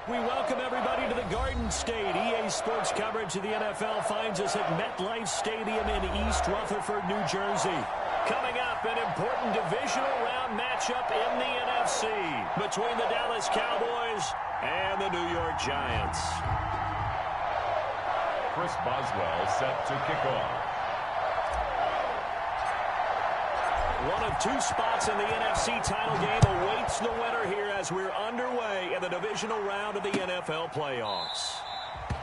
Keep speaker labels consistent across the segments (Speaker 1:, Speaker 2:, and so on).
Speaker 1: We welcome everybody to the Garden State. EA Sports coverage of the NFL finds us at MetLife Stadium in East Rutherford, New Jersey. Coming up, an important divisional round matchup in the NFC between the Dallas Cowboys and the New York Giants.
Speaker 2: Chris Boswell set to kick off.
Speaker 1: One of two spots in the NFC title game awaits the winner here as we're underway in the divisional round of the NFL playoffs.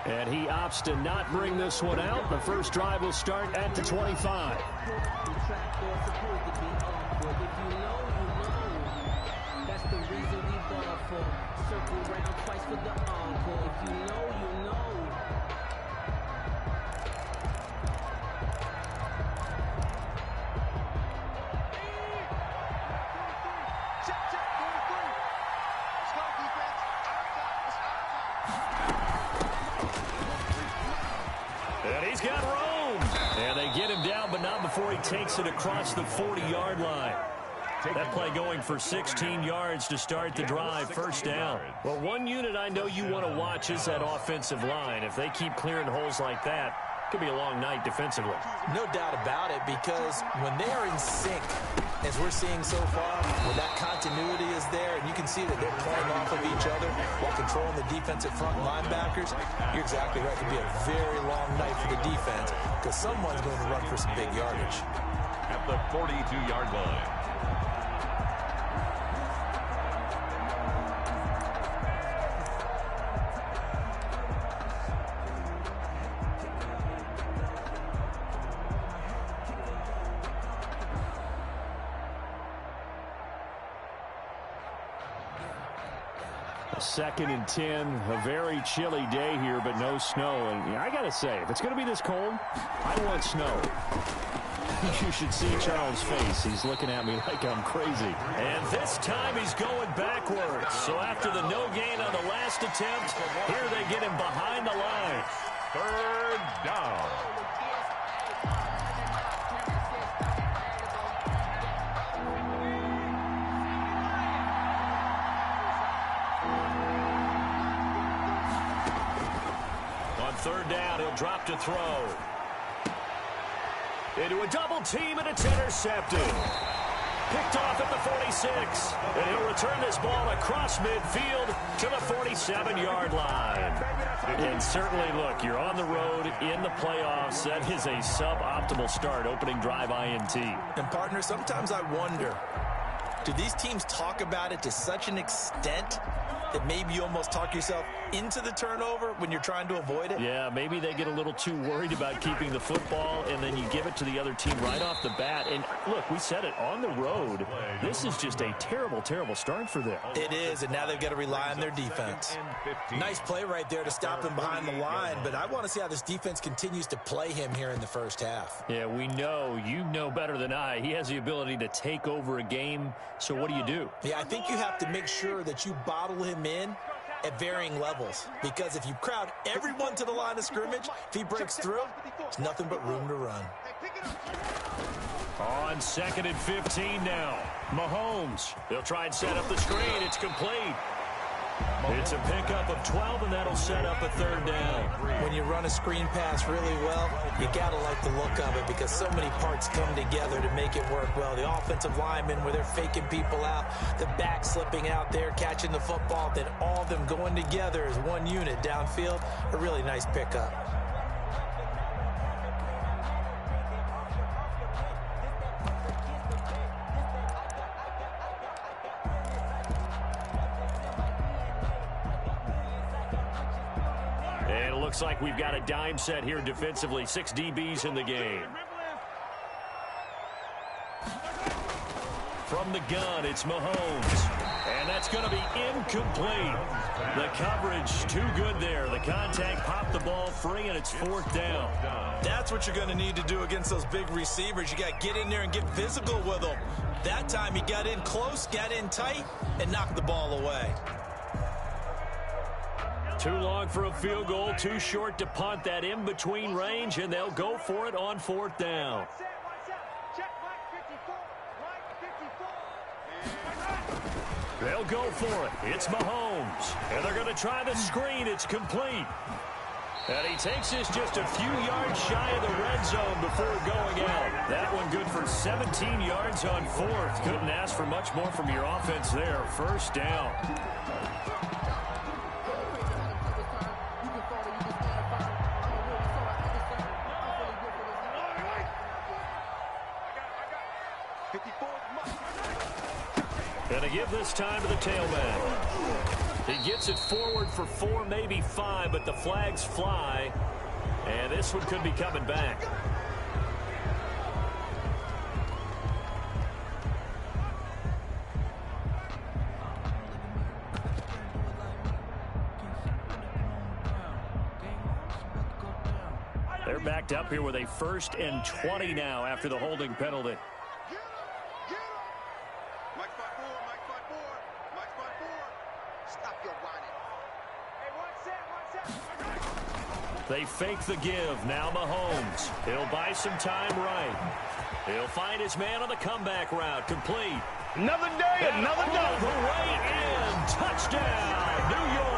Speaker 1: And he opts to not bring this one out. The first drive will start at the 25.
Speaker 3: That's the reason we ball for. Circle round twice for the encore. If you know, you know.
Speaker 1: And he's got room. And they get him down, but not before he takes it across the 40-yard line. That play going for 16 yards to start the drive, first down. Well, one unit I know you want to watch is that offensive line. If they keep clearing holes like that, it could be a long night defensively.
Speaker 4: No doubt about it, because when they are in sync, as we're seeing so far, when that continuity is there, and you can see that they're playing off of each other while controlling the defensive front linebackers, you're exactly right. It could be a very long night for the defense because someone's going to run for some big yardage.
Speaker 2: At the 42-yard line.
Speaker 1: Second and 10, a very chilly day here, but no snow. And I got to say, if it's going to be this cold, I want snow. You should see Charles' face. He's looking at me like I'm crazy. And this time he's going backwards. So after the no gain on the last attempt, here they get him behind the line.
Speaker 2: Third down.
Speaker 1: Third down, he'll drop to throw. Into a double team, and it's intercepted. Picked off at the 46. And he'll return this ball across midfield to the 47-yard line. And certainly, look, you're on the road in the playoffs. That is a suboptimal start, opening drive INT.
Speaker 4: And, partner, sometimes I wonder, do these teams talk about it to such an extent that maybe you almost talk yourself into the turnover when you're trying to avoid it?
Speaker 1: Yeah, maybe they get a little too worried about keeping the football, and then you give it to the other team right off the bat. And look, we said it, on the road, this is just a terrible, terrible start for them.
Speaker 4: It is, and now they've got to rely on their defense. Nice play right there to stop him behind the line, but I want to see how this defense continues to play him here in the first half.
Speaker 1: Yeah, we know, you know better than I, he has the ability to take over a game, so what do?
Speaker 4: Yeah, I think you have to make sure that you bottle him in at varying levels, because if you crowd everyone to the line of scrimmage, if he breaks through, there's nothing but room to run.
Speaker 1: On 2nd and 15 now, Mahomes. They'll try and set up the screen. It's complete. It's a pickup of 12, and that'll set up a third down.
Speaker 4: When you run a screen pass really well, you got to like the look of it because so many parts come together to make it work well. The offensive linemen, where they're faking people out, the back slipping out there, catching the football, then all of them going together as one unit downfield. A really nice pickup.
Speaker 1: Looks like we've got a dime set here defensively. 6 DBs in the game. From the gun, it's Mahomes. And that's going to be incomplete. The coverage too good there. The contact popped the ball free, and it's 4th down.
Speaker 4: That's what you're going to need to do against those big receivers. You got to get in there and get physical with them. That time he got in close, got in tight, and knocked the ball away.
Speaker 1: Too long for a field goal, too short to punt. That in-between range, and they'll go for it on 4th down. They'll go for it. It's Mahomes. And they're going to try the screen. It's complete. And he takes this just a few yards shy of the red zone before going out. That one good for 17 yards on fourth. Couldn't ask for much more from your offense there. First down. Gonna give this time to the tailback. He gets it forward for 4, maybe 5, but the flags fly. And this one could be coming back. They're backed up here with a 1st and 20 now after the holding penalty. They fake the give. Now Mahomes. He'll buy some time right. He'll find his man on the comeback route. Complete.
Speaker 5: Another day, another day.
Speaker 1: The way in. Touchdown, New York.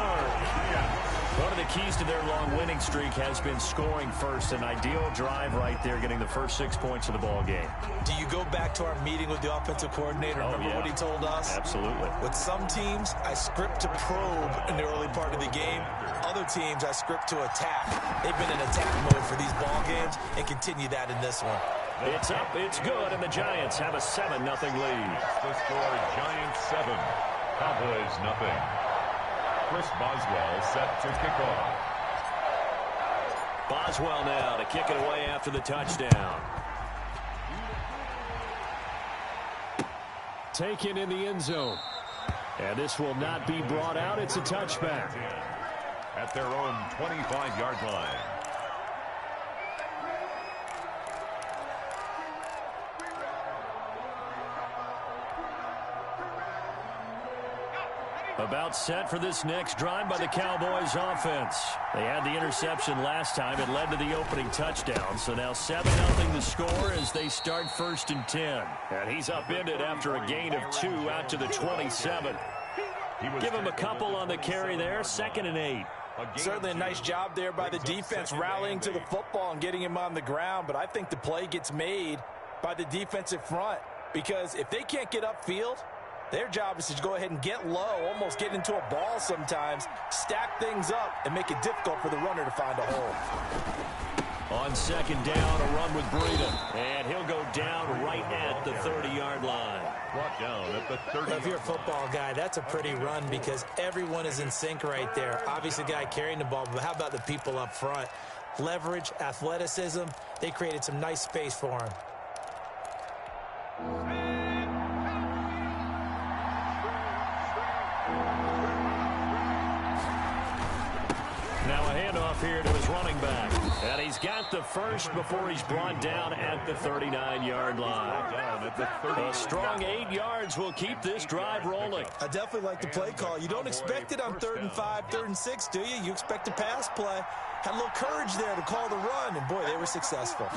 Speaker 1: One of the keys to their long winning streak has been scoring first. An ideal drive right there, getting the first 6 points of the ball game.
Speaker 4: Do you go back to our meeting with the offensive coordinator? Remember what he told us?
Speaker 1: Absolutely.
Speaker 4: With some teams, I script to probe in the early part of the game. Other teams, I script to attack. They've been in attack mode for these ball games and continue that in this one.
Speaker 1: It's up, it's good, and the Giants have a 7-0 lead.
Speaker 2: The score, Giants 7, Cowboys 0. Chris Boswell set to kick off.
Speaker 1: Boswell now to kick it away after the touchdown. Taken in the end zone. And this will not be brought out. It's a touchback.
Speaker 2: At their own 25-yard line.
Speaker 1: About set for this next drive by the Cowboys offense. They had the interception last time. It led to the opening touchdown. So now 7-0 the score as they start 1st and 10. And he's upended after a gain of 2 out to the 27. Give him a couple on the carry there. 2nd and 8.
Speaker 4: Certainly a nice job there by the defense rallying to the football and getting him on the ground. But I think the play gets made by the defensive front. Because if they can't get upfield, their job is to go ahead and get low, almost get into a ball sometimes, stack things up, and make it difficult for the runner to find a hole.
Speaker 1: On 2nd down, a run with Breida. And he'll go down right at the 30-yard line.
Speaker 2: Brought down at the 30.
Speaker 4: If you're a football guy, that's a pretty run because everyone is in sync right there. Obviously, the guy carrying the ball, but how about the people up front? Leverage, athleticism, they created some nice space for him.
Speaker 1: Now a handoff here to his running back. And he's got the first before he's brought down at the 39-yard line. A strong 8 yards will keep this drive rolling.
Speaker 4: I definitely like the play call. You don't expect it on 3rd and 5, 3rd and 6, do you? You expect a pass play. Had a little courage there to call the run, and boy, they were successful.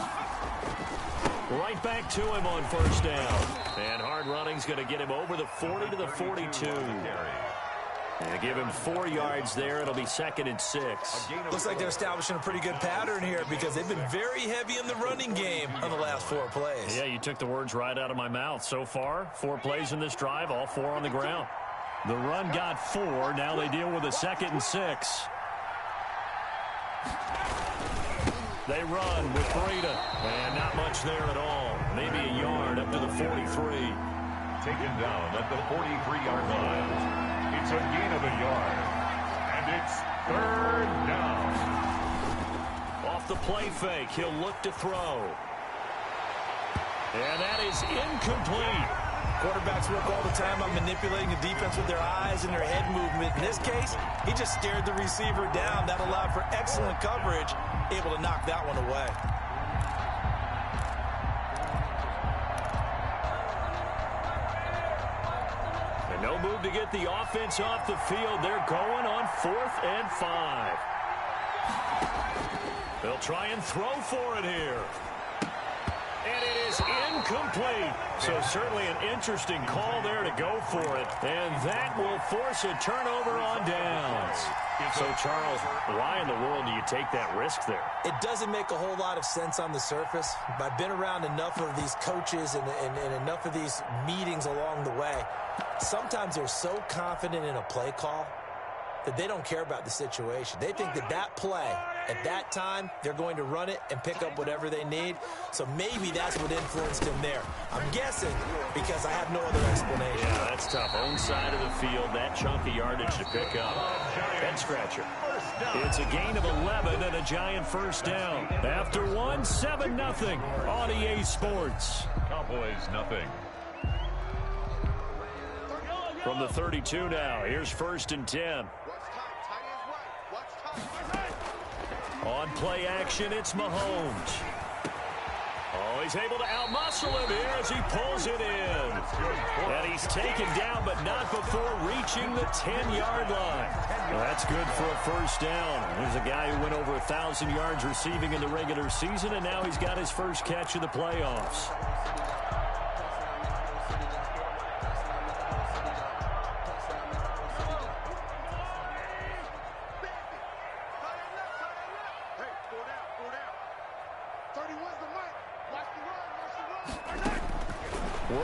Speaker 1: Right back to him on 1st down. And hard running's going to get him over the 40 to the 42. And give him 4 yards there. It'll be 2nd and 6.
Speaker 4: Looks like they're establishing a pretty good pattern here because they've been very heavy in the running game on the last 4 plays.
Speaker 1: Yeah, you took the words right out of my mouth. So far, 4 plays in this drive, all 4 on the ground. The run got 4. Now they deal with a 2nd and 6. They run with Breida. And not much there at all. Maybe a yard up to the 43.
Speaker 2: Taken down at the 43-yard line. It's a gain of a yard. And it's 3rd down.
Speaker 1: Off the play fake, he'll look to throw. And that is incomplete.
Speaker 4: Quarterbacks work all the time on manipulating the defense with their eyes and their head movement. In this case, he just stared the receiver down. That allowed for excellent coverage, able to knock that one away.
Speaker 1: And no move to get the offense off the field. They're going on 4th and 5. They'll try and throw for it here. And it is incomplete. So certainly an interesting call there to go for it. And that will force a turnover on downs. So, Charles, why in the world do you take that risk there?
Speaker 4: It doesn't make a whole lot of sense on the surface. But I've been around enough of these coaches and enough of these meetings along the way. Sometimes they're so confident in a play call that they don't care about the situation. They think that that play, at that time, they're going to run it and pick up whatever they need. So maybe that's what influenced him there. I'm guessing because I have no other explanation.
Speaker 1: Yeah, that's tough. Own side of the field, that chunk of yardage to pick up. Head scratcher. It's a gain of 11 and a Giant first down. After one, 7-0 on EA Sports.
Speaker 2: Cowboys nothing.
Speaker 1: From the 32 now, here's 1st and 10. On play action, it's Mahomes. Oh, he's able to outmuscle him here as he pulls it in. And he's taken down, but not before reaching the 10-yard line. Well, that's good for a first down. There's a guy who went over 1,000 yards receiving in the regular season, and now he's got his first catch of the playoffs.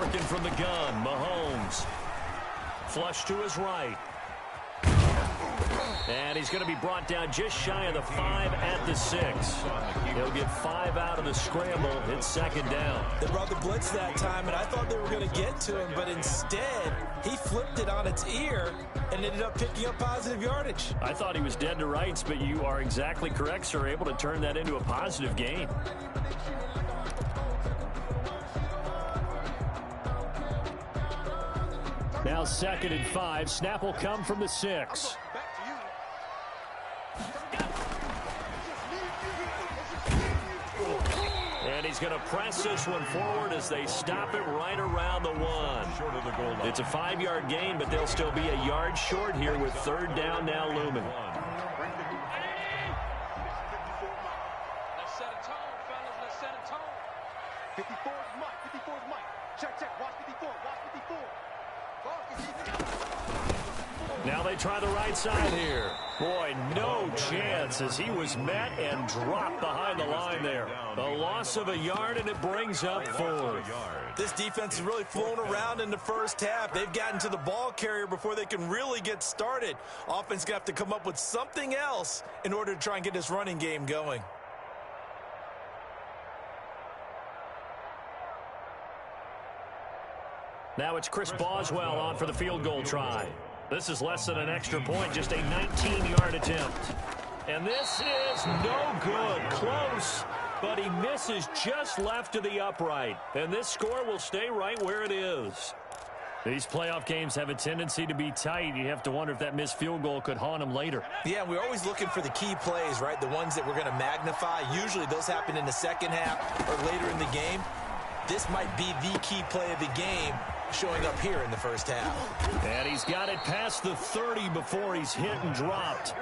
Speaker 1: Working from the gun, Mahomes. Flush to his right. And he's going to be brought down just shy of the 5 at the 6. He'll get 5 out of the scramble. It's 2nd down.
Speaker 4: They brought the blitz that time, and I thought they were going to get to him, but instead, he flipped it on its ear and ended up picking up positive yardage.
Speaker 1: I thought he was dead to rights, but you are exactly correct, sir. Able to turn that into a positive gain. Now 2nd and 5. Snap will come from the 6. And he's going to press this one forward as they stop it right around the 1. It's a 5-yard gain, but they'll still be a yard short here with 3rd down now looming.
Speaker 5: Let's set a tone, fellas. Let's set a tone. 54 is Mike. 54 is Mike. Check. Watch 54. Watch 54.
Speaker 1: Now they try the right side here. Boy, no chance as he was met and dropped behind the line there. A loss of a yard, and it brings up 4th.
Speaker 4: This defense has really flown around in the first half. They've gotten to the ball carrier before they can really get started. Offense going to have to come up with something else in order to try and get this running game going.
Speaker 1: Now it's Chris Boswell on for the field goal try. This is less than an extra point, just a 19-yard attempt. And this is no good. Close, but he misses just left of the upright. And this score will stay right where it is. These playoff games have a tendency to be tight. You have to wonder if that missed field goal could haunt him later.
Speaker 4: Yeah, we're always looking for the key plays, right? The ones that we're going to magnify. Usually those happen in the second half or later in the game. This might be the key play of the game showing up here in the first half.
Speaker 1: And he's got it past the 30 before he's hit and dropped.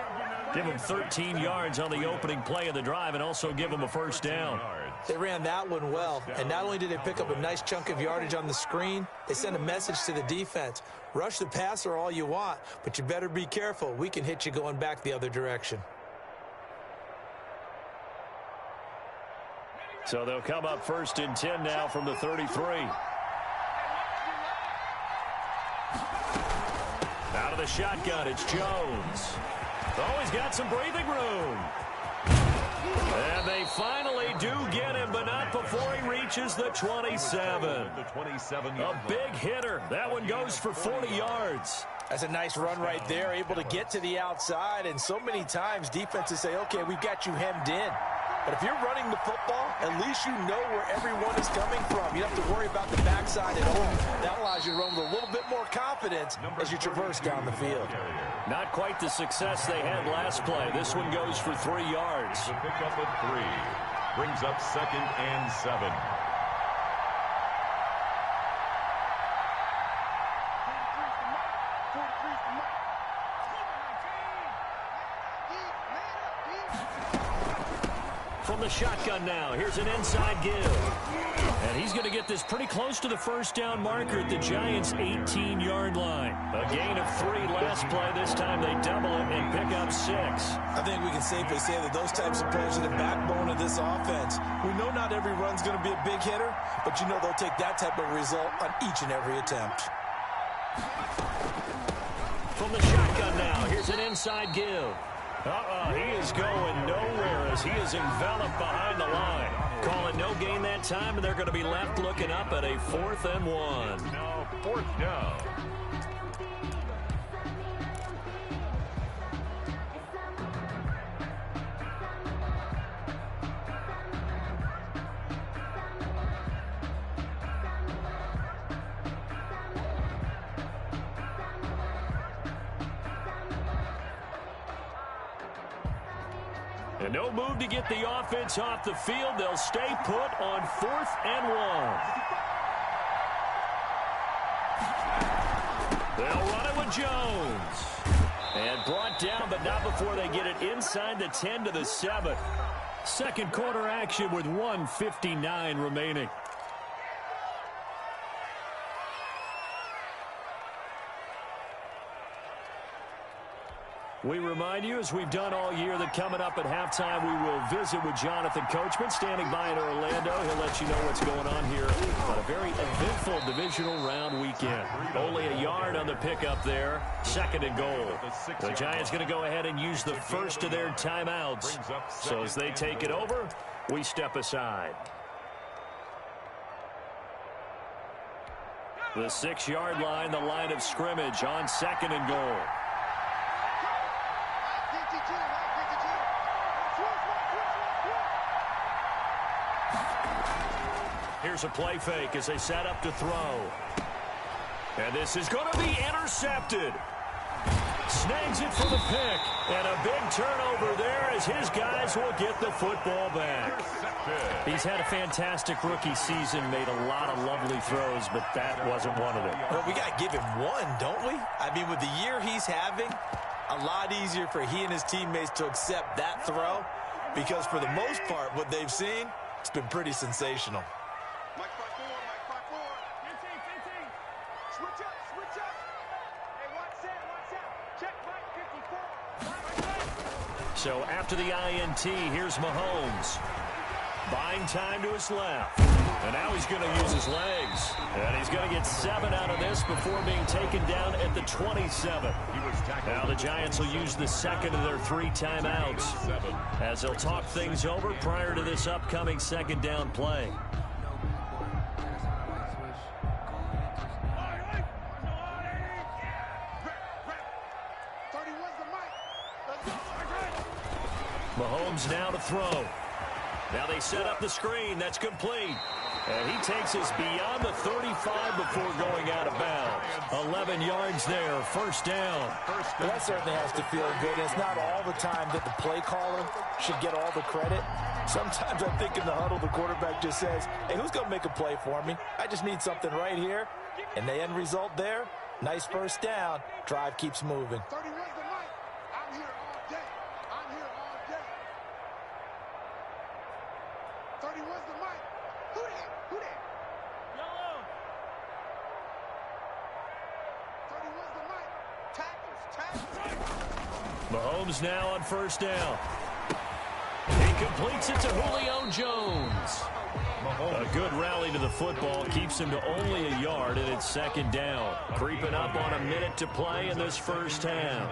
Speaker 1: Give him 13 yards on the opening play of the drive and also give him a first down.
Speaker 4: They ran that one well, and not only did they pick up a nice chunk of yardage on the screen, they sent a message to the defense. Rush the passer all you want, but you better be careful. We can hit you going back the other direction.
Speaker 1: So they'll come up 1st and 10 now from the 33. Out of the shotgun, it's Jones. Oh, he's got some breathing room. And they finally do get him, but not before he reaches the 27. A big hitter. That one goes for 40 yards.
Speaker 4: That's a nice run right there, able to get to the outside. And so many times defenses say, okay, we've got you hemmed in. But if you're running the football, at least you know where everyone is coming from. You don't have to worry about the backside at all. That allows you to run with a little bit more confidence as you traverse down the field.
Speaker 1: Not quite the success they had last play. This one goes for 3 yards.
Speaker 2: The pickup of 3 brings up 2nd and 7.
Speaker 1: From the shotgun now, here's an inside give. And he's going to get this pretty close to the first down marker at the Giants' 18-yard line. A gain of 3 last play. This time they double it and pick up 6.
Speaker 4: I think we can safely say that those types of plays are the backbone of this offense. We know not every run's going to be a big hitter, but you know they'll take that type of result on each and every attempt.
Speaker 1: From the shotgun now, here's an inside give. He is going nowhere as he is enveloped behind the line. Calling no gain that time, and they're going to be left looking up at a 4th and 1.
Speaker 2: Now 4th down.
Speaker 1: And no move to get the offense off the field. They'll stay put on 4th and 1. They'll run it with Jones. And brought down, but not before they get it inside the 10 to the 7. Second quarter action with 1:59 remaining. We remind you, as we've done all year, that coming up at halftime, we will visit with Jonathan Coachman, standing by in Orlando. He'll let you know what's going on here on a very eventful divisional round weekend. Only a yard on the pickup there, 2nd and goal. The Giants going to go ahead and use the first of their timeouts. So as they take it over, we step aside. The 6-yard line, the line of scrimmage on 2nd and goal. Here's a play fake as they set up to throw. And this is going to be intercepted. Snags it for the pick. And a big turnover there as his guys will get the football back. He's had a fantastic rookie season, made a lot of lovely throws, but that wasn't one of them.
Speaker 4: Well, we got to give him one, don't we? I mean, with the year he's having, a lot easier for he and his teammates to accept that throw, because for the most part, what they've seen, it's been pretty sensational.
Speaker 5: Mike 5-4. 15. Switch up. Hey, watch out. Check Mike 54.
Speaker 1: So after the INT, here's Mahomes. Buying time to his left. And now he's going to use his legs. And he's going to get 7 out of this before being taken down at the 27. Now the Giants will use the second of their 3 timeouts as they'll talk things over prior to this upcoming 2nd down play. Mahomes now to throw. Now they set up the screen. That's complete. And he takes us beyond the 35 before going out of bounds. 11 yards there, 1st down.
Speaker 4: Well, that certainly has to feel good. It's not all the time that the play caller should get all the credit. Sometimes I think in the huddle, the quarterback just says, hey, who's going to make a play for me? I just need something right here. And the end result there, nice 1st down. Drive keeps moving.
Speaker 5: 31's the mic. I'm here all day. 31's the mic. Who that? Yellow. 31's the mic. Tackles.
Speaker 1: Mahomes now on 1st down. He completes it to Julio Jones. A good rally to the football keeps him to only a yard, and it's 2nd down. Creeping up on a minute to play in this 1st half.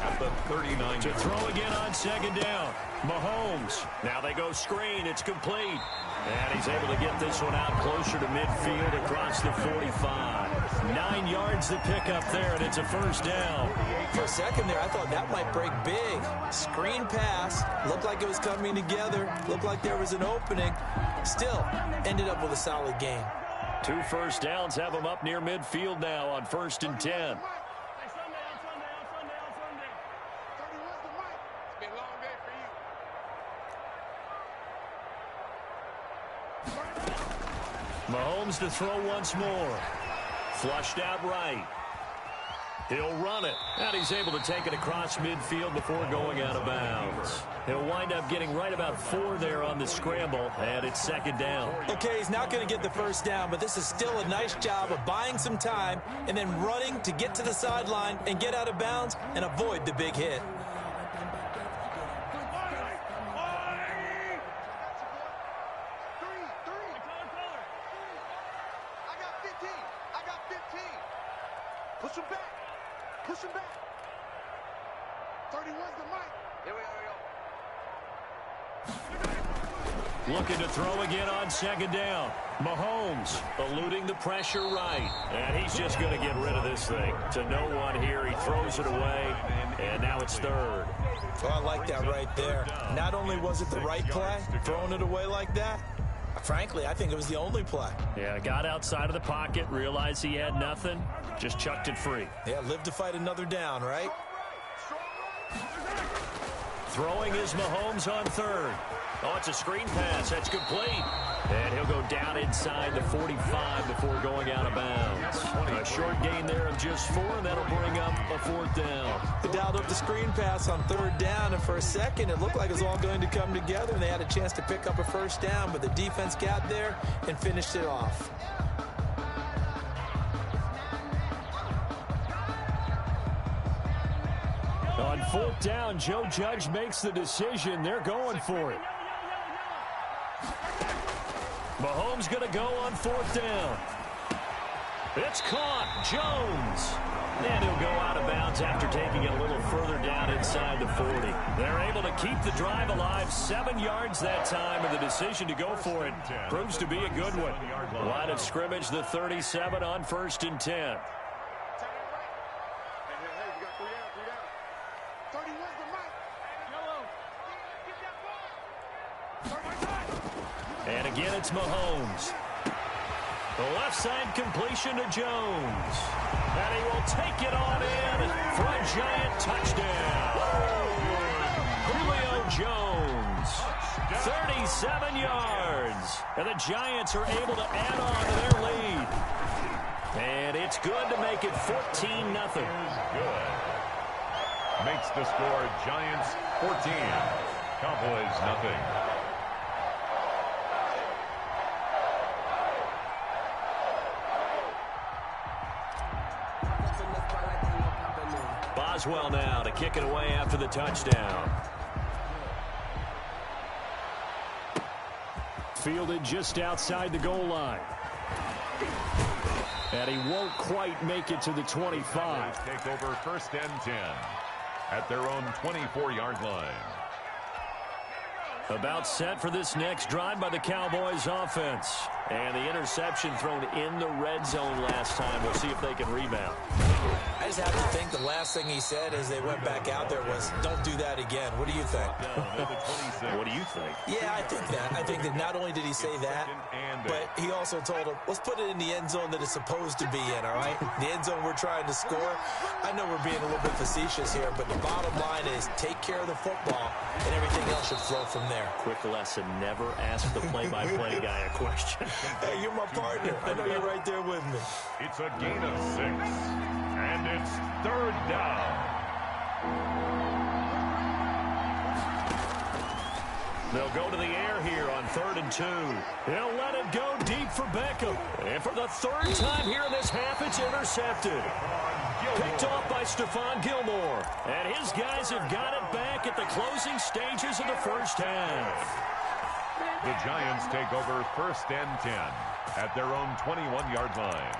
Speaker 2: At the 39.
Speaker 1: To throw again on 2nd down. Mahomes. Now they go screen. It's complete. And he's able to get this one out closer to midfield across the 45. 9 yards to pick up there, and it's a 1st down.
Speaker 4: For a second there, I thought that might break big. Screen pass. Looked like it was coming together. Looked like there was an opening. Still, ended up with a solid gain.
Speaker 1: 2 1st downs have him up near midfield now on 1st and 10. Mahomes to throw once more. Flushed out right. He'll run it. And he's able to take it across midfield before going out of bounds. He'll wind up getting right about 4 there on the scramble, and it's second down.
Speaker 4: Okay, he's not going to get the first down, but this is still a nice job of buying some time and then running to get to the sideline and get out of bounds and avoid the big hit.
Speaker 5: Push him back. Push him back. 31's the mic. Here we go.
Speaker 1: Looking to throw again on second down. Mahomes eluding the pressure right. And he's just going to get rid of this thing. To no one here. He throws it away. And now it's third.
Speaker 4: Well, I like that right there. Not only was it the right play, throwing it away like that, frankly, I think it was the only play.
Speaker 1: Yeah, got outside of the pocket, realized he had nothing, just chucked it free.
Speaker 4: Yeah, live to fight another down, right?
Speaker 1: Throwing is Mahomes on third. Oh, it's a screen pass. That's complete. And he'll go down inside the 45 before going out of bounds. A short gain there of just 4, and that'll bring up a 4th down.
Speaker 4: They dialed up the screen pass on third down, and for a second, it looked like it was all going to come together, and they had a chance to pick up a first down, but the defense got there and finished it off.
Speaker 1: On 4th down, Joe Judge makes the decision. They're going for it. Mahomes going to go on 4th down. It's caught. Jones. And he'll go out of bounds after taking it a little further down inside the 40. They're able to keep the drive alive. 7 yards that time, and the decision to go for it proves to be a good one. Line of scrimmage, the 37 on 1st and 10. And again, it's Mahomes. The left side completion to Jones. And he will take it on in for a giant touchdown. Julio Jones, 37 yards. And the Giants are able to add on to their lead. And it's good to make it 14-0.
Speaker 2: Good. Makes the score Giants 14, Cowboys nothing.
Speaker 1: Boswell now to kick it away after the touchdown. Fielded just outside the goal line. And he won't quite make it to the 25.
Speaker 2: Take over 1st and 10 at their own 24-yard line.
Speaker 1: About set for this next drive by the Cowboys offense. And the interception thrown in the red zone last time. We'll see if they can rebound.
Speaker 4: I just have to think the last thing he said as they went back out there was, don't do that again. What do you think?
Speaker 1: What do you think?
Speaker 4: Yeah, I think that. I think that not only did he say that, but he also told him, let's put it in the end zone that it's supposed to be in, all right? The end zone we're trying to score. I know we're being a little bit facetious here, but the bottom line is take care of the football, and everything else should flow from there.
Speaker 1: Quick lesson, never ask the play-by-play guy a question.
Speaker 4: Hey, you're my partner. I know you're right there with me.
Speaker 2: It's a gain of 6, and it's 3rd down.
Speaker 1: They'll go to the air here on 3rd and 2. They'll let it go deep for Beckham. And for the 3rd time here in this half, it's intercepted. Picked off by Stephon Gilmore. And his guys have got it back at the closing stages of the first half.
Speaker 2: The Giants take over 1st and 10 at their own 21-yard line.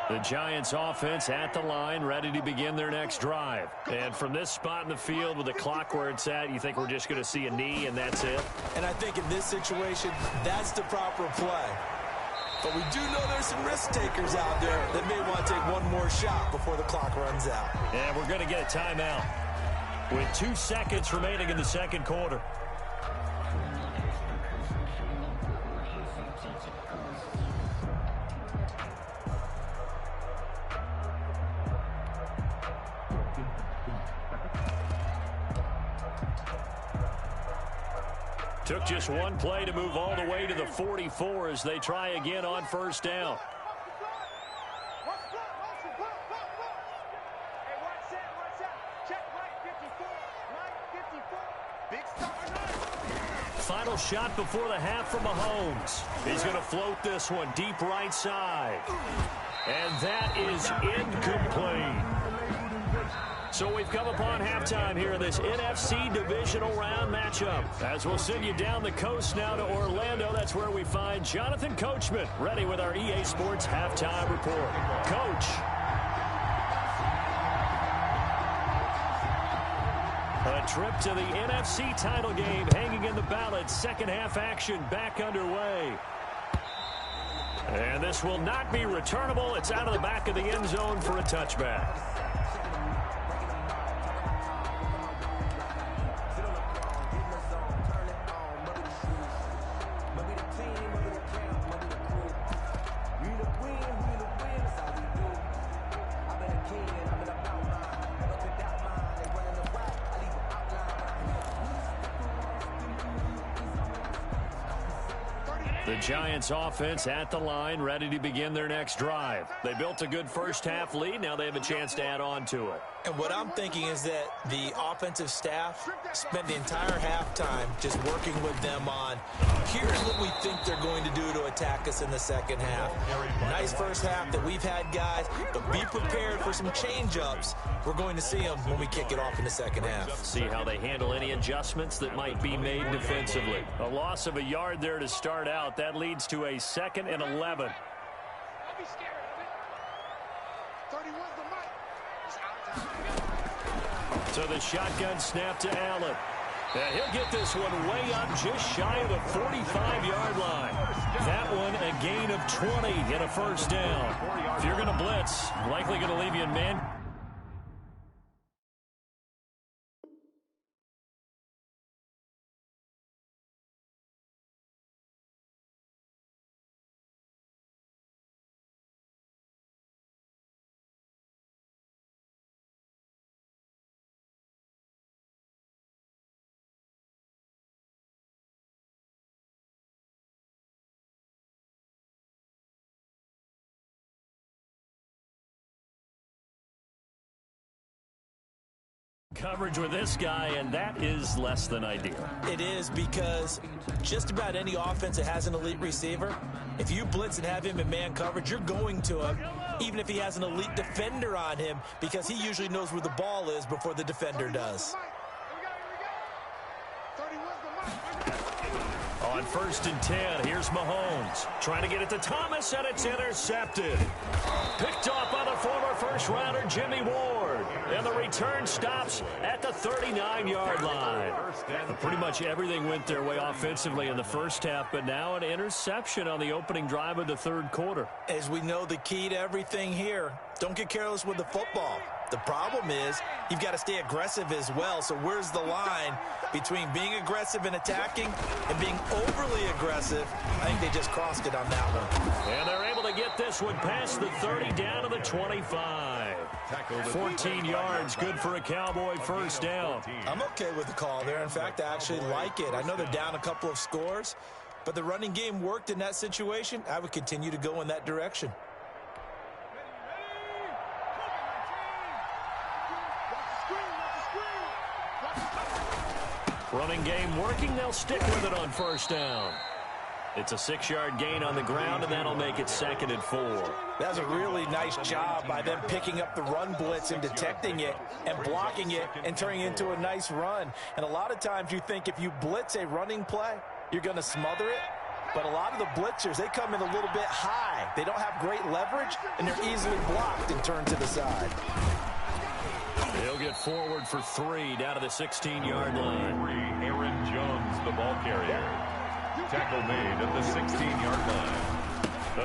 Speaker 1: The Giants offense at the line, ready to begin their next drive. And from this spot in the field with the clock where it's at, you think we're just going to see a knee and that's it?
Speaker 4: And I think in this situation, that's the proper play. But we do know there's some risk takers out there that may want to take one more shot before the clock runs out.
Speaker 1: And we're going to get a timeout with 2 seconds remaining in the second quarter. Took just one play to move all the way to the 44 as they try again on 1st down.
Speaker 5: Hey, watch that. Check Mike 54. Mike 54. Big stop.
Speaker 1: Final shot before the half from Mahomes. He's going to float this one deep right side. And that is incomplete. So we've come upon halftime here in this NFC divisional round matchup. As we'll send you down the coast now to Orlando, that's where we find Jonathan Coachman ready with our EA Sports halftime report. Coach. A trip to the NFC title game hanging in the balance. Second half action back underway. And this will not be returnable. It's out of the back of the end zone for a touchback. The Giants offense at the line, ready to begin their next drive. They built a good first half lead. Now they have a chance to add on to it.
Speaker 4: And what I'm thinking is that the offensive staff spent the entire halftime just working with them on, here's what we think they're going to do to attack us in the second half. Nice first half that we've had, guys, but be prepared for some change-ups. We're going to see them when we kick it off in the second half.
Speaker 1: See how they handle any adjustments that might be made defensively. A loss of a yard there to start out. That leads to a 2nd and 11.
Speaker 5: Don't be scared of it. 31's the mic. It's out of time.
Speaker 1: So the shotgun snap to Allen. And he'll get this one way up just shy of the 45-yard line. That one a gain of 20 and a first down. If you're going to blitz, likely going to leave you in man. Coverage with this guy, and that is less than ideal.
Speaker 4: It is, because just about any offense that has an elite receiver, if you blitz and have him in man coverage, you're going to him, even if he has an elite defender on him, because he usually knows where the ball is before the defender does.
Speaker 1: On 1st and 10, here's Mahomes. Trying to get it to Thomas, and it's intercepted. Picked off by the former first-rounder Jimmy Ward. And the return stops at the 39-yard line. Pretty much everything went their way offensively in the first half, but now an interception on the opening drive of the third quarter.
Speaker 4: As we know, the key to everything here, don't get careless with the football. The problem is you've got to stay aggressive as well. So where's the line between being aggressive and attacking and being overly aggressive? I think they just crossed it on that one.
Speaker 1: And they're able to get this one past the 30 down to the 25. 14 yards, good for a Cowboy first down.
Speaker 4: I'm okay with the call there. In fact, I actually like it. I know they're down a couple of scores, but the running game worked in that situation. I would continue to go in that direction.
Speaker 1: Running game working. They'll stick with it on first down. It's a 6-yard gain on the ground, and that'll make it 2nd and 4.
Speaker 4: That's a really nice job by them picking up the run blitz and detecting it and blocking it and turning it into a nice run. And a lot of times you think if you blitz a running play, you're going to smother it. But a lot of the blitzers, they come in a little bit high. They don't have great leverage, and they're easily blocked and turned to the side.
Speaker 1: He'll get forward for 3 down to the 16-yard line.
Speaker 2: Aaron Jones, the ball carrier. Tackle made at the 16-yard line.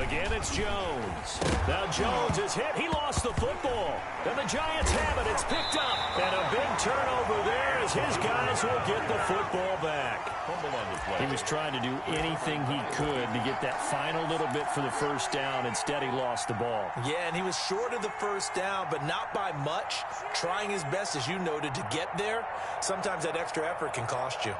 Speaker 1: Again, it's Jones. Now Jones is hit. He lost the football. And the Giants have it. It's picked up. And a big turnover there as his guys will get the football back. He was trying to do anything he could to get that final little bit for the first down. Instead, he lost the ball.
Speaker 4: Yeah, and he was short of the first down, but not by much. Trying his best, as you noted, to get there. Sometimes that extra effort can cost you.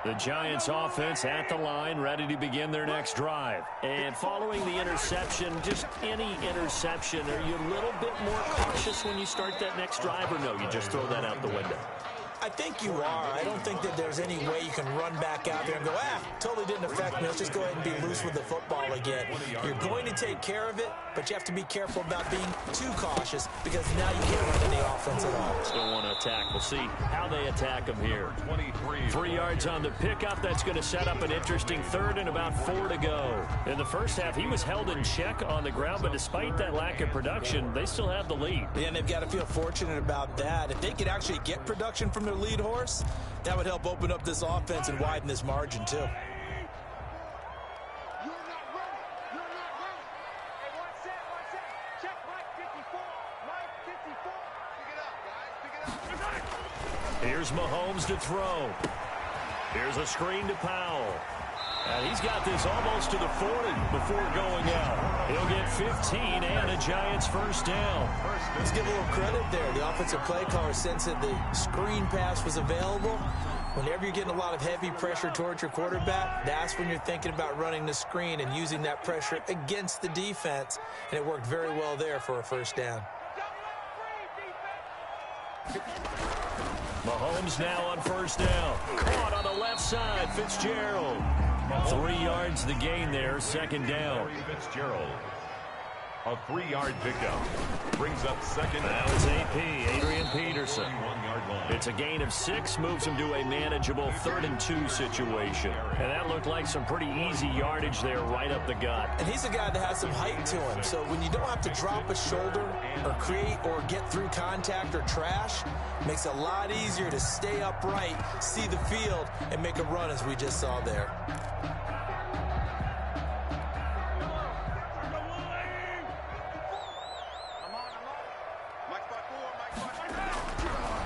Speaker 1: The Giants offense at the line, ready to begin their next drive. And following the interception, just any interception, are you a little bit more cautious when you start that next drive, or no, you just throw that out the window?
Speaker 4: I think you are. I don't think that there's any way you can run back out there and go, totally didn't affect me. Let's just go ahead and be loose with the football again. You're going to take care of it, but you have to be careful about being too cautious because now you can't run any offense at all.
Speaker 1: Still want to attack. We'll see how they attack them here. 3 yards on the pickup. That's going to set up an interesting third and about 4 to go. In the first half, he was held in check on the ground, but despite that lack of production, they still have the lead.
Speaker 4: Yeah, and they've got to feel fortunate about that. If they could actually get production from their lead horse, that would help open up this offense and widen this margin too.
Speaker 1: Here's Mahomes to throw. Here's a screen to Powell. And he's got this almost to the 40 before going out. He'll get 15 and a Giants first down.
Speaker 4: Let's give a little credit there. The offensive play caller sensed that the screen pass was available. Whenever you're getting a lot of heavy pressure towards your quarterback, that's when you're thinking about running the screen and using that pressure against the defense. And it worked very well there for a first down.
Speaker 1: Mahomes now on first down. Caught on the left side, Fitzgerald. 3 yards the gain there, second down.
Speaker 2: Fitzgerald. A 3-yard pickup. Brings up second down.
Speaker 1: Now it's AP, Adrian Peterson. It's a gain of 6, moves him to a manageable 3rd and 2 situation. And that looked like some pretty easy yardage there right up the gut.
Speaker 4: And he's a guy that has some height to him. So when you don't have to drop a shoulder or create or get through contact or trash, makes it a lot easier to stay upright, see the field, and make a run as we just saw there.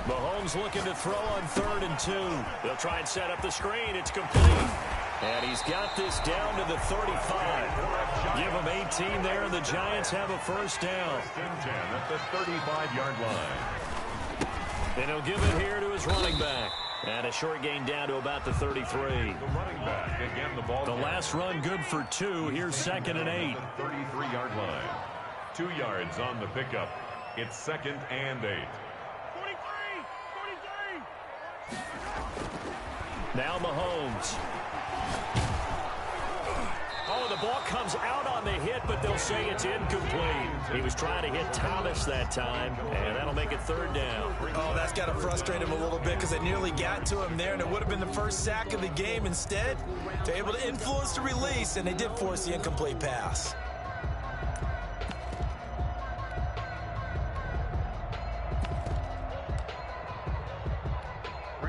Speaker 1: Mahomes looking to throw on 3rd and 2. They'll try and set up the screen. It's complete. And he's got this down to the 35. Give him 18 there, and the Giants have a first down.
Speaker 2: 10 at the 35-yard line.
Speaker 1: And he'll give it here to his running back. And a short gain down to about the 33.
Speaker 2: The running back, again, the ball.
Speaker 1: The last run good for 2. Here's 2nd and 8.
Speaker 2: The 33-yard line. 2 yards on the pickup. It's 2nd and 8.
Speaker 1: Now Mahomes. Oh, the ball comes out on the hit, but they'll say it's incomplete. He was trying to hit Thomas that time, and that'll make it 3rd down.
Speaker 4: Oh, that's got to frustrate him a little bit because they nearly got to him there, and it would have been the first sack of the game. Instead, they're able to influence the release, and they did force the incomplete pass.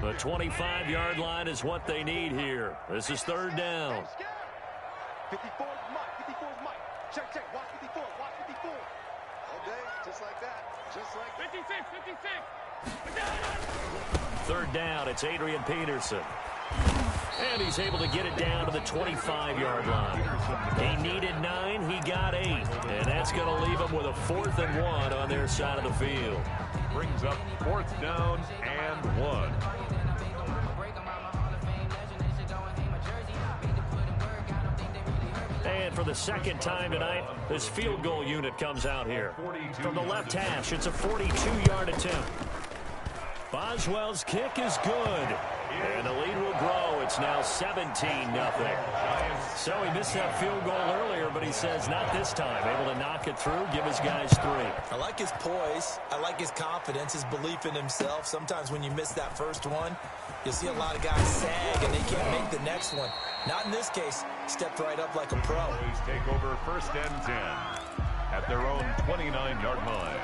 Speaker 1: The 25-yard line is what they need here. This is 3rd down.
Speaker 5: 54 is Mike. 54 is Mike. Check, check. Watch 54. Watch 54. All day, just like that. Just like 56, 56.
Speaker 1: 3rd down. It's Adrian Peterson. And he's able to get it down to the 25-yard line. He needed 9. He got 8. And that's going to leave him with a 4th and 1 on their side of the field.
Speaker 2: Brings up 4th down and 1.
Speaker 1: And for the second time tonight, this field goal unit comes out here. From the left hash, it's a 42-yard attempt. Boswell's kick is good. And the lead will grow. It's now 17-0. So he missed that field goal earlier, but he says not this time. Able to knock it through, give his guys 3.
Speaker 4: I like his poise. I like his confidence, his belief in himself. Sometimes when you miss that first one, you'll see a lot of guys sag and they can't make the next one. Not in this case. Stepped right up like a pro.
Speaker 2: Always take over 1st and 10 at their own 29-yard line.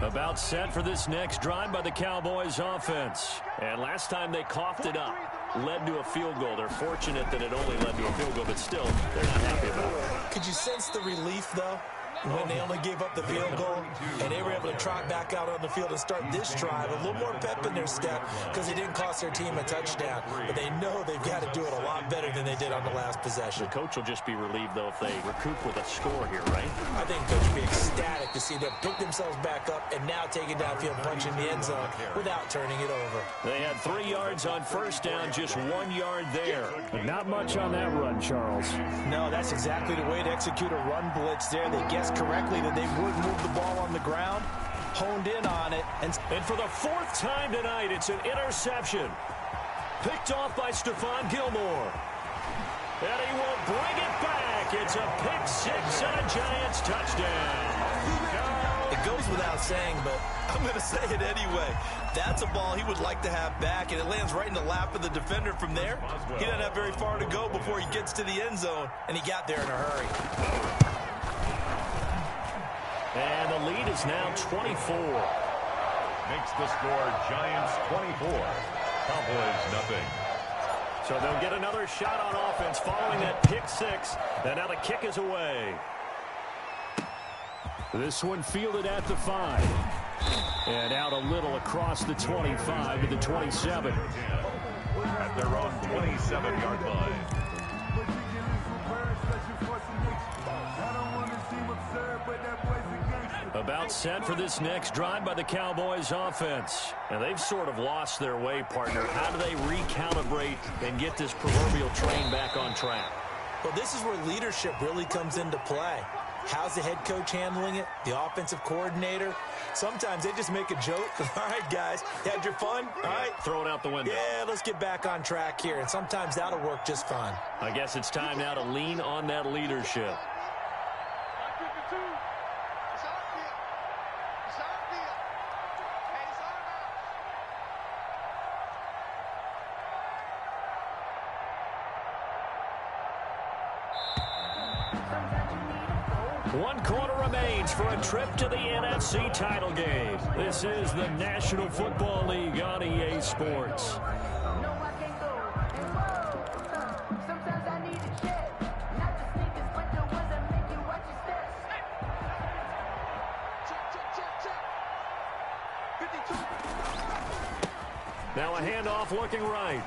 Speaker 1: About set for this next drive by the Cowboys offense. And last time they coughed it up, led to a field goal. They're fortunate that it only led to a field goal, but still, they're not happy about it.
Speaker 4: Could you sense the relief, though? when they only gave up the field goal, and they were able to trot back out on the field and start this drive. A little more pep in their step because they didn't cost their team a touchdown. But they know they've got to do it a lot better than they did on the last possession.
Speaker 1: The coach will just be relieved, though, if they recoup with a score here, right?
Speaker 4: I think coach will be ecstatic to see them pick themselves back up and now take it downfield, punching the end zone without turning it over.
Speaker 1: They had 3 yards on first down, just 1 yard there. But not much on that run, Charles.
Speaker 4: No, that's exactly the way to execute a run blitz there. They guessed correctly that they would move the ball on the ground, honed in on it. And
Speaker 1: for the 4th time tonight, it's an interception. Picked off by Stephon Gilmore. And he will bring it back. It's a pick 6 and a Giants touchdown.
Speaker 4: It goes without saying, but I'm going to say it anyway. That's a ball he would like to have back, and it lands right in the lap of the defender from there. He doesn't have very far to go before he gets to the end zone, and he got there in a hurry.
Speaker 1: And the lead is now 24.
Speaker 2: Makes the score Giants 24. Cowboys nothing.
Speaker 1: So they'll get another shot on offense following that pick 6. And now the kick is away. This one fielded at the 5. And out a little across the 25 to the 27.
Speaker 2: At their own 27-yard line.
Speaker 1: About set for this next drive by the Cowboys offense. And they've sort of lost their way, partner. How do they recalibrate and get this proverbial train back on track?
Speaker 4: Well, this is where leadership really comes into play. How's the head coach handling it? The offensive coordinator? Sometimes they just make a joke. All right, guys, you had your fun? All right.
Speaker 1: Throw it out the window.
Speaker 4: Yeah, let's get back on track here. And sometimes that'll work just fine.
Speaker 1: I guess it's time now to lean on that leadership. One quarter remains for a trip to the NFC title game. This is the National Football League on EA Sports. Now a handoff looking right.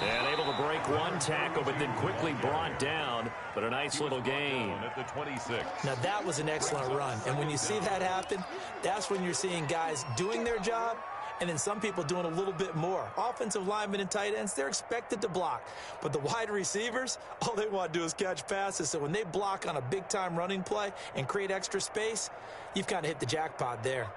Speaker 1: And able to break one tackle, but then quickly brought down. But a nice little gain.
Speaker 2: At the 26.
Speaker 4: Now, that was an excellent run. And when you see that happen, that's when you're seeing guys doing their job and then some people doing a little bit more. Offensive linemen and tight ends, they're expected to block. But the wide receivers, all they want to do is catch passes. So when they block on a big-time running play and create extra space, you've kind of hit the jackpot there.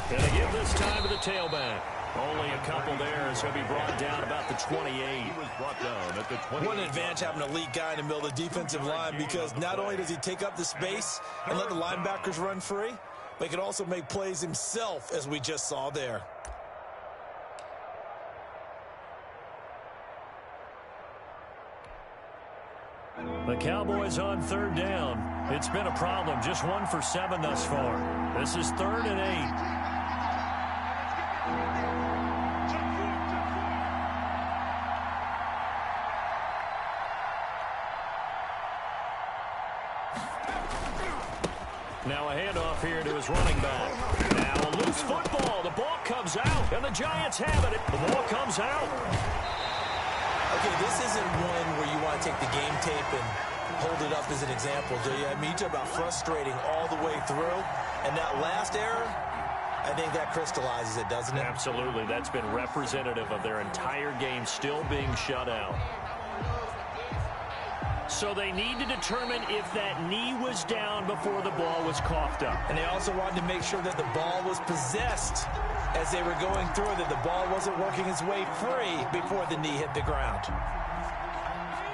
Speaker 1: And they give this time to the tailback. Only a couple there as he'll be brought down about the 28.
Speaker 2: He was brought down at the 28.
Speaker 4: One advantage having an elite guy in the middle of the defensive line, because not only does he take up the space and let the linebackers run free, but he can also make plays himself, as we just saw there.
Speaker 1: The Cowboys on 3rd down. It's been a problem. Just 1 for 7 thus far. This is 3rd and 8. Now a handoff here to his running back. Now a loose football. The ball comes out, and the Giants have it. The ball comes out.
Speaker 4: Okay, this isn't one where you want to take the game tape and hold it up as an example, do you? I mean, you talk about frustrating all the way through, and that last error, I think that crystallizes it, doesn't it?
Speaker 1: Absolutely. That's been representative of their entire game still being shut out. So they need to determine if that knee was down before the ball was coughed up.
Speaker 4: And they also wanted to make sure that the ball was possessed as they were going through, that the ball wasn't working its way free before the knee hit the ground.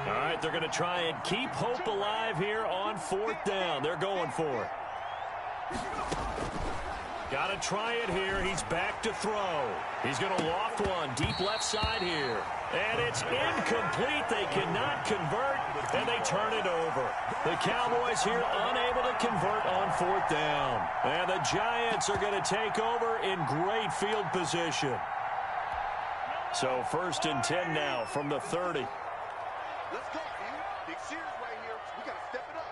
Speaker 1: All right, they're going to try and keep hope alive here on 4th down. They're going for it. Got to try it here. He's back to throw. He's going to loft one deep left side here. And it's incomplete. They cannot convert, and they turn it over. The Cowboys here unable to convert on 4th down. And the Giants are going to take over in great field position. So 1st and 10 now from the 30.
Speaker 5: Let's go, Steve. Big Sears right here. We got to step it up.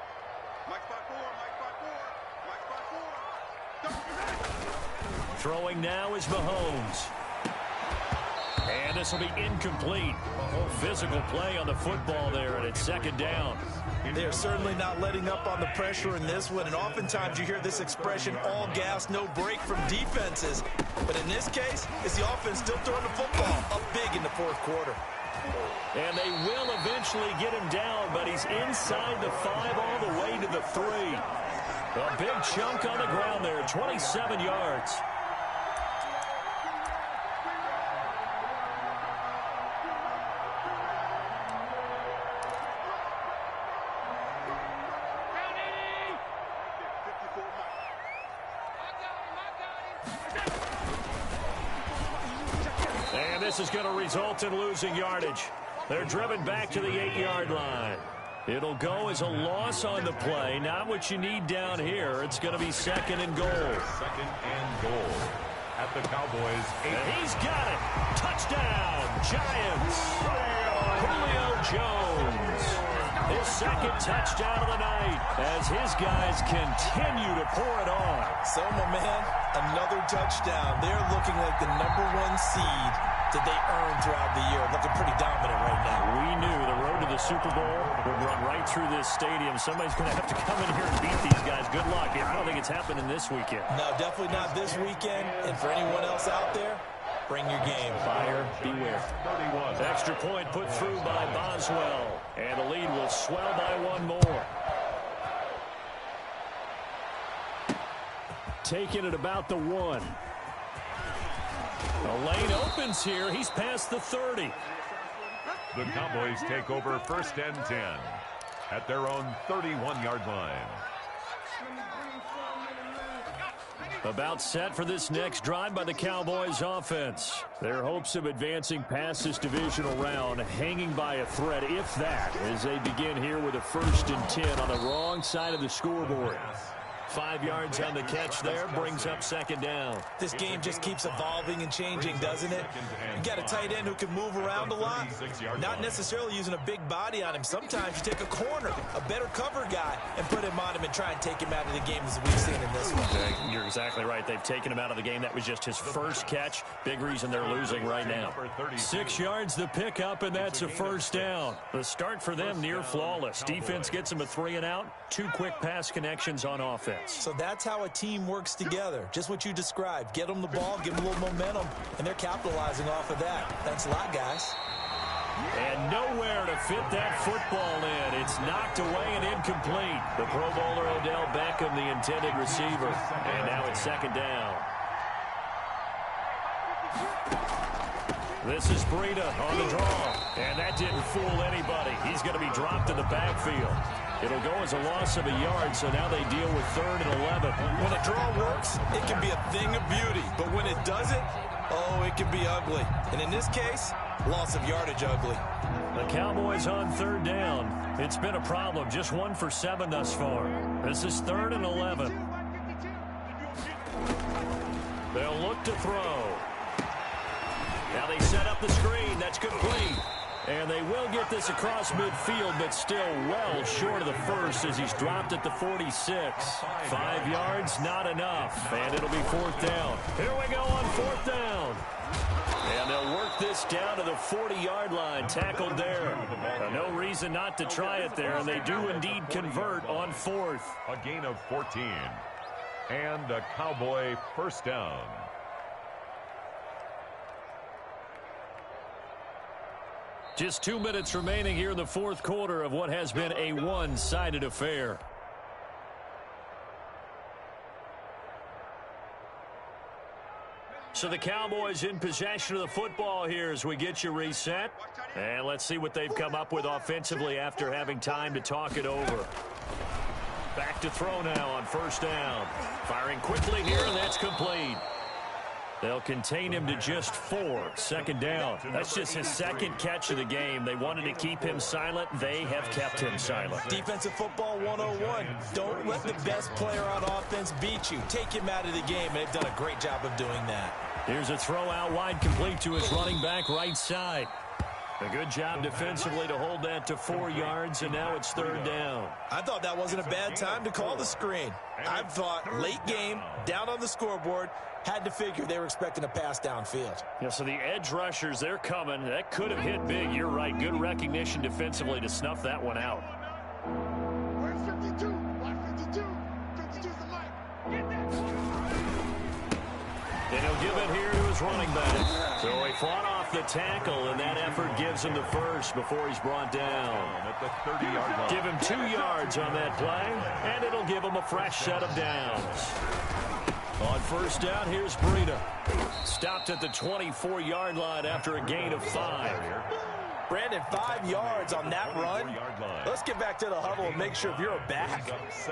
Speaker 5: Mike spot 4, Mike spot 4, Mike spot 4.
Speaker 1: Throwing now is Mahomes. And this will be incomplete. Physical play on the football there, and it's 2nd down.
Speaker 4: They are certainly not letting up on the pressure in this one, and oftentimes you hear this expression, all gas, no break from defenses. But in this case, it's the offense still throwing the football up big in the 4th quarter.
Speaker 1: And they will eventually get him down, but he's inside the 5 all the way to the 3. A big chunk on the ground there, 27 yards. And this is going to result in losing yardage. They're driven back to the 8-yard line. It'll go as a loss on the play. Not what you need down here. It's going to be 2nd and goal.
Speaker 2: 2nd and goal at the Cowboys' 8.
Speaker 1: And he's got it. Touchdown, Giants. Julio Jones. His 2nd touchdown of the night as his guys continue to pour it on.
Speaker 4: So, my man, another touchdown. They're looking like the #1 seed that they earned throughout the year. Looking pretty dominant right now.
Speaker 1: We knew the road to the Super Bowl would run right through this stadium. Somebody's going to have to come in here and beat these guys. Good luck. I don't think it's happening this weekend.
Speaker 4: No, definitely not this weekend. And for anyone else out there, bring your game.
Speaker 1: Buyer beware.
Speaker 2: 31.
Speaker 1: Extra point put through by Boswell. And the lead will swell by 1 more. Taking it about the 1. The lane opens here. He's past the 30.
Speaker 2: The Cowboys take over 1st and 10 at their own 31-yard line.
Speaker 1: About set for this next drive by the Cowboys offense. Their hopes of advancing past this divisional round hanging by a thread, if that, as they begin here with a 1st and 10 on the wrong side of the scoreboard. 5 yards on the catch there, brings up 2nd down.
Speaker 4: This game just keeps evolving and changing, doesn't it? You got a tight end who can move around a lot, not necessarily using a big body on him. Sometimes you take a corner, a better cover guy, and put him on him and try and take him out of the game as we've seen in this one.
Speaker 1: You're exactly right. They've taken him out of the game. That was just his 1st catch. Big reason they're losing right now. 6 yards the pickup, and that's a 1st down. The start for them near flawless. Defense gets them a 3 and out. 2 quick pass connections on offense.
Speaker 4: So that's how a team works together. Just what you described. Get them the ball, give them a little momentum, and they're capitalizing off of that. Thanks a lot, guys.
Speaker 1: And nowhere to fit that football in. It's knocked away and incomplete. The Pro Bowler Odell Beckham, the intended receiver. And now it's 2nd down. This is Breida on the draw. And that didn't fool anybody. He's going to be dropped in the backfield. It'll go as a loss of a yard, so now they deal with 3rd and 11.
Speaker 4: When a draw works, it can be a thing of beauty. But when it doesn't, oh, it can be ugly. And in this case, loss of yardage ugly.
Speaker 1: The Cowboys on 3rd down. It's been a problem. Just 1 for 7 thus far. This is 3rd and 11. They'll look to throw. Now they set up the screen. That's complete. And they will get this across midfield, but still well short of the 1st as he's dropped at the 46. 5 yards, not enough. And it'll be 4th down. Here we go on 4th down. And they'll work this down to the 40-yard line. Tackled there. No reason not to try it there, and they do indeed convert on 4th.
Speaker 2: A gain of 14. And a Cowboy 1st down.
Speaker 1: Just 2 minutes remaining here in the 4th quarter of what has been a one-sided affair. So the Cowboys in possession of the football here as we get you reset. And let's see what they've come up with offensively after having time to talk it over. Back to throw now on first down. Firing quickly here, and that's complete. They'll contain him to just 4. Second down. That's just his second catch of the game. They wanted to keep him silent. They have kept him silent.
Speaker 4: Defensive football 101. Don't let the best player on offense beat you. Take him out of the game, and they've done a great job of doing that.
Speaker 1: Here's a throw out wide, complete to his running back right side. A good job defensively to hold that to 4 yards, and now it's third down.
Speaker 4: I thought that wasn't a bad time to call the screen. I thought late game, down on the scoreboard, had to figure they were expecting a pass downfield.
Speaker 1: Yeah, so the edge rushers, they're coming. That could have hit big. You're right. Good recognition defensively to snuff that one out.
Speaker 5: Where's 52? Why 52? 52's the light. Get that.
Speaker 1: And he'll give it here to his running back. So he fought off the tackle, and that effort gives him the first before he's brought down.
Speaker 2: At the 30-yard line.
Speaker 1: Give him 2 yards on that play, and it'll give him a fresh set of downs. On first down, here's Breida. Stopped at the 24-yard line after a gain of 5.
Speaker 4: Brandon, 5 yards on that run. Let's get back to the huddle and make sure if you're a back,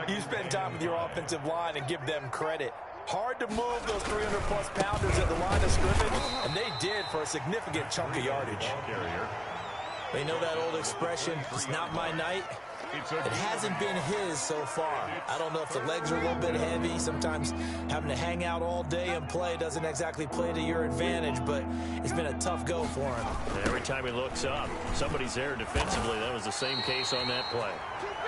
Speaker 4: you spend time with your offensive line and give them credit. Hard to move those 300-plus pounders at the line of scrimmage, and they did for a significant chunk of yardage. They know that old expression, it's not my night. It hasn't been his so far. I don't know if the legs are a little bit heavy. Sometimes having to hang out all day and play doesn't exactly play to your advantage, but it's been a tough go for him.
Speaker 1: Every time he looks up, somebody's there defensively. That was the same case on that play.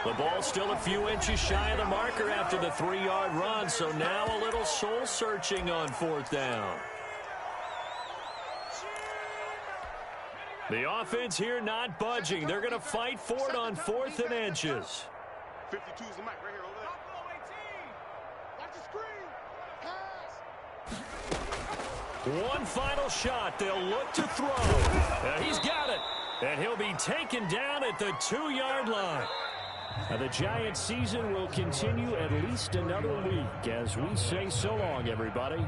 Speaker 1: The ball still a few inches shy of the marker after the 3-yard run, so now a little soul-searching on fourth down. The offense here not budging. They're going to fight for it on 4th and inches.
Speaker 5: 52's the mic right here over there. Watch the screen. Pass.
Speaker 1: One final shot. They'll look to throw. He's got it. And he'll be taken down at the 2-yard line. Now the Giants season will continue at least another week as we say so long, everybody.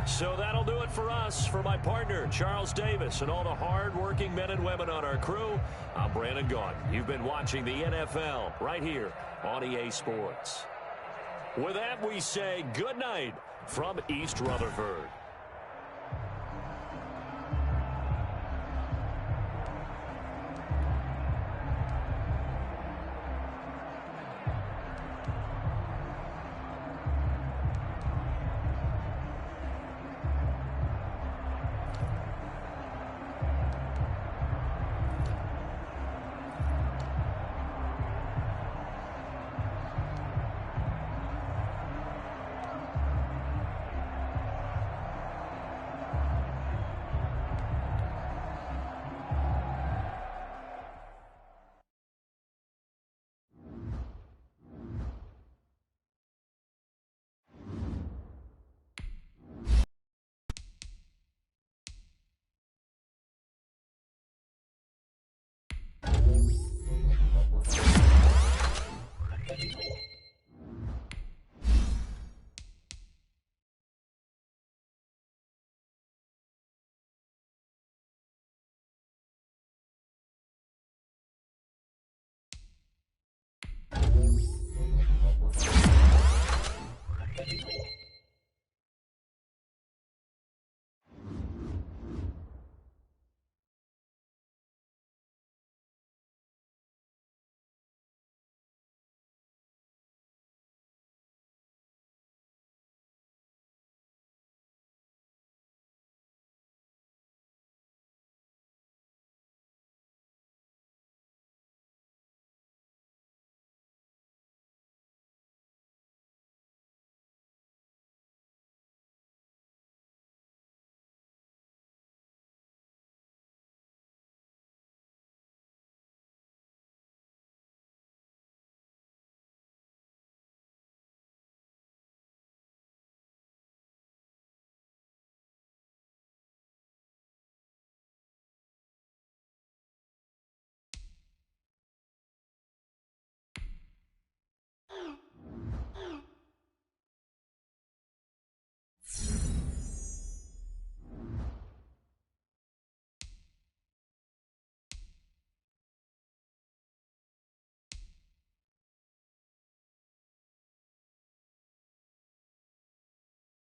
Speaker 1: So that'll do it for us. For my partner, Charles Davis, and all the hard-working men and women on our crew, I'm Brandon Gaudin. You've been watching the NFL right here on EA Sports. With that, we say good night from East Rutherford.